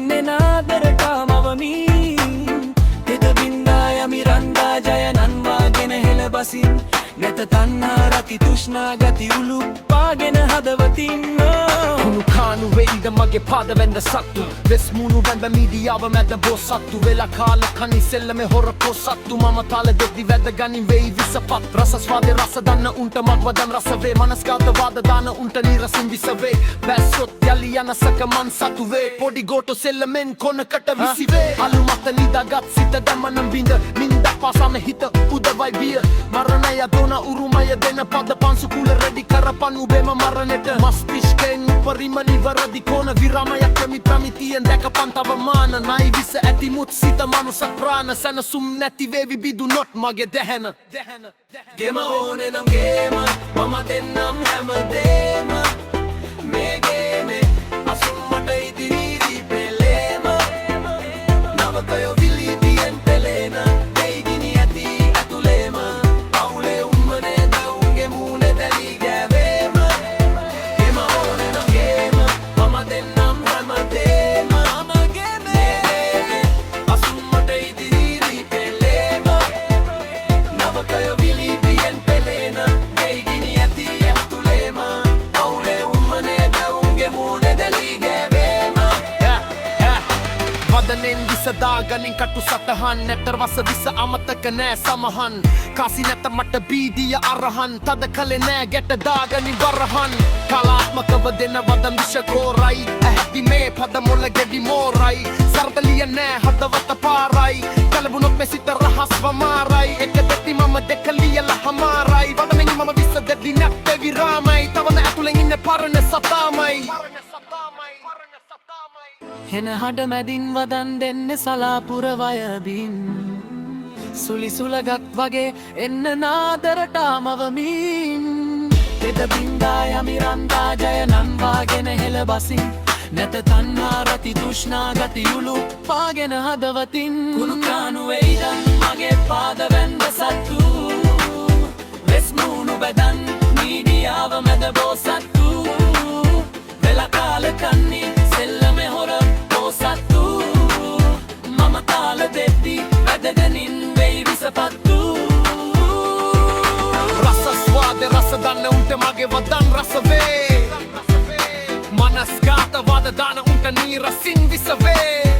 එන්නේ නාදරට මවමින් තෙත බින්දා යමි රන්දා ජය නන්වාගෙන හෙළ බසින් නැත තණ්හා රති තෘෂ්ණා ගති උලුප්පාගෙන හදවතින් කුණු කානු වෙයිද මගේ පාදවැන්ද සත්තු වෙස් මුණු වැන්ද මීඩියාව මැද බොසත්තු වෙලා කාල කනි සෙල්ලමේ හොර පොසත්තු මම තාල දෙද්දි වැද ගනින් වෙයි විසපත් රසස්වාදේ රස දන්න උන්ට මග්වදන් රස වේ මනස්කාත වාද දාන උන්ට නිරසින් විස වේ බැස්සොත් යලි යන සක මන් සතු වේ පොඩි ගෝටෝ සෙල්ලමෙන් කොනකට විසි වේ අලු මත නිදාගත් සිත දමනම් බින්ද නින්ද පාසන හිත උදවයි බිය මරණය දොන උරුමය දෙන පද පන්සු කුල රෙඩි කරපන් උබේම මරණෙට මස්තිෂ්කෙන් උපරිම නිවරදි කොන විරාමයක් කැමි ප්‍රමිතියෙන් දැකපන් තව මාන නයි විස ඇති මුත් සිත මනුස ප්‍රාණ සැනසුම් නැති වේවි බිදු නොත් මගේ දැහැන ගෙම ඕනේ නම් ගේම මම දෙන්නම් හැමදේම මේ ගේමේ අසුම්මට ඉදිරි පෙලේම නවකයෝ විලිපියෙන් පෙලේන දෙයිගිනි ඇති ඇතුලේම පවුලේ උම්මනේ දවුන්ගේ මූනේ දැලි ගෑවේම ගෙම ඕනේ නම් ගේම මම දෙන්නම් හැමදේම අසුම්මට ඉදිරි පෙලේම නවකයෝ විලිපියෙන් පෙලේන දෙයිගිනි ඇති ඇතුලේම පවුලේ උම්මනේ දවුන්ගේ මූනේ දැලි ගෑවේම වදනෙන් විස දාගනින් කටු සතහන් නැතර වස විස අමතක නෑ සමහන් කාසි නැත මට බීදිය අරහන් තද කලේ නෑ ගැට දාගනින් වරහන් කලාත්මකව දෙන වදන් විෂකෝරයි ඇහැපි මේ පද මොල ගෙඩි මෝරයි සරදලිය නෑ හදවත පාරයි කලබුණොත් මේ සිත රහස් වමාරයි එක දෙති මම දෙක ලියලා හමාරයි වදනෙන් මම විස දෙදි නැත්තේ විරාමයි තවද ඇතුලෙන් ඉන්න පරණ සතාමයි හෙන හඩ මැදින් වදන් දෙන්න සලාපුර වයබින් සුලි සුලගක් වගේ එන්න නාදරට මවමින් තෙත බින්දා යමි රන්දා ජය නන්වාගෙන හෙළ බසින් නැත තණ්හා රති තෘෂ්ණා ගති උලුප්පාගෙන හදවතින් කුණු කානු වෙයිදන් මගේ පාදවැන්ද සත්තු වෙස් මුණු බැදන් මීඩියාව මැද බෝසත්තු වෙලා කාල කන්නේ සෙල්ලමේ හොර පොසත්තු මම තාල දෙද්දි වැදගනින් වෙයි විසපත්තු රසස්වාදේ රස දන්න උන්ට මගේ වදන් රස වේ මනස්ගත වද දාන උන්ට නිරසින් විස වේ